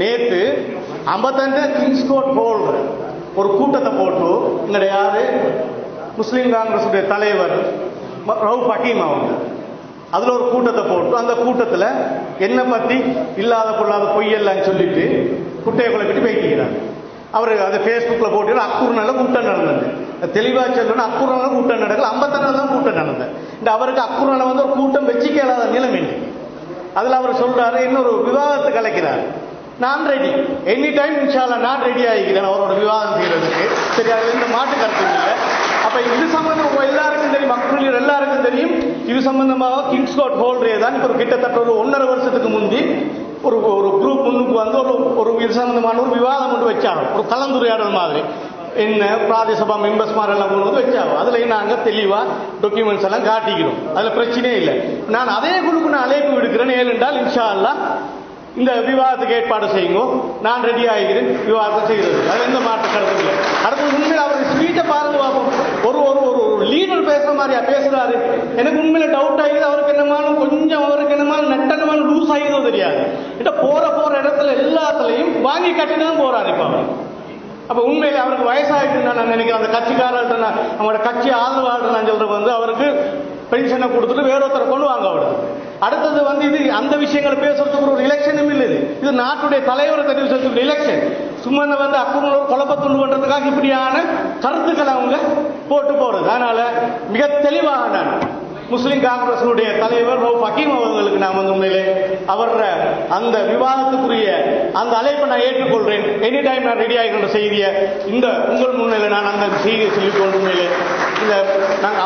நேற்று 52 Kingscote whole ஒரு கூட்டத்தை போட்டு இங்கே யாரு முஸ்லீம் காங்கிரஸுடைய தலைவர் ரவுஃப் ஹக்கீம் அவங்க அதில் ஒரு கூட்டத்தை போட்டு அந்த கூட்டத்தில் என்னை பற்றி இல்லாத பொல்லாத பொய்யெல்லாம் சொல்லிட்டு குட்டையை குழப்பிட்டு பேசிக்கிறார். அவர் அதை ஃபேஸ்புக்கில் போட்டு அக்கூர்னால கூட்டம் நடந்தது. தெளிவாக சொல்லணும், அக்கூர்னால கூட்டம் நடக்கல, 52 தான் கூட்டம் நடந்தது. இந்த அவருக்கு அக்கூர்னால வந்து ஒரு கூட்டம் வச்சுக்க இல்லாத நிலைமை. அதில் அவர் சொல்றாரு, இன்னொரு விவாதத்தை கலைக்கிறார். நான் ரெடி, எனி டைம் இன்ஷால்லா நான் ரெடி ஆகிக்கிறேன் அவரோட விவாதம் செய்யறதுக்கு. சரி, அது எந்த மாட்டு கருத்து இல்லை. அப்ப இது சம்பந்தம் எல்லாருக்கும் தெரியும், மக்கள் எல்லாருக்கும் தெரியும். இது சம்பந்தமாக கிங்ஸ்கோட் ஹோல்டே தான் இப்போ கிட்டத்தட்ட ஒரு 1.5 வருஷத்துக்கு முந்தி ஒரு ஒரு குரூப் முன்னுக்கு வந்து ஒரு இது சம்பந்தமான ஒரு விவாதம் ஒன்று வச்சாங்க, ஒரு கலந்துரையாடல் மாதிரி. என்ன பிராதேச சபா மெம்பர்ஸ் மாதிரி எல்லாம் கொண்டு வந்து வச்சாங்க. அதுல நாங்கள் தெளிவாக டாக்குமெண்ட்ஸ் எல்லாம் காட்டிக்கிறோம், அதில் பிரச்சனையே இல்லை. நான் அதே குழுக்கு நான் அழைப்பு விடுக்கிறேன். ஏனென்றால் இன்ஷா அல்லாஹ் இந்த விவாதத்துக்கு ஏற்பாடு செய்யுங்க, நான் ரெடி ஆகிறேன் விவாதத்தை செய்கிறது. அது எந்த மாற்ற கருத்து இல்லை. அடுத்து உண்மையில் அவர் ஸ்பீச்சை பாருங்க பார்ப்போம். ஒரு ஒரு ஒரு லீடர் பேசுற மாதிரியா பேசுறாரு. எனக்கு உண்மையில டவுட் ஆகிது, அவருக்கு என்னமான கொஞ்சம் அவருக்கு என்னமான நெட்டனமான லூஸ் ஆகிதோ தெரியாது. கிட்ட போற இடத்துல எல்லாத்துலையும் வாங்கி கட்டிதான் போறாரு. இப்ப அப்ப உண்மையில அவருக்கு வயசாகிட்டு நான் நினைக்கிறேன். அந்த கட்சிக்காரர்கிட்ட அவங்களோட கட்சி ஆதரவாளர் நான் சொல்றது வந்து அவருக்கு பென்ஷனை கொடுத்துட்டு வேறொருத்தரை கொண்டு வாங்க அவருக்கு. அடுத்தது வந்து இது அந்த விஷயங்களை பேசுறதுக்கு ஒரு எலெக்ஷனும் இல்லை. இது நாட்டுடைய தலைவரை தெரிவு செய்யக்கூடிய எலெக்ஷன். சும்மா வந்து அக்குள்ள குழப்பத்துண்டு பண்றதுக்காக இப்படியான கருத்துக்களை அவங்க போட்டு போறது. அதனால மிக தெளிவாக நான் முஸ்லிம் காங்கிரஸுடைய தலைவர் ரவுஃப் ஹக்கீம் அவர்களுக்கு நான் வந்து உண்மையிலே அவர அந்த விவாதத்துக்குரிய அந்த அழைப்பை நான் ஏற்றுக்கொள்றேன். எனி டைம் நான் ரெடி ஆகின்ற செய்தியை இந்த உங்கள் முன்னிலை நான் அந்த செய்தியை சொல்லிக்கொண்டு உண்மையிலே இந்த நாங்கள்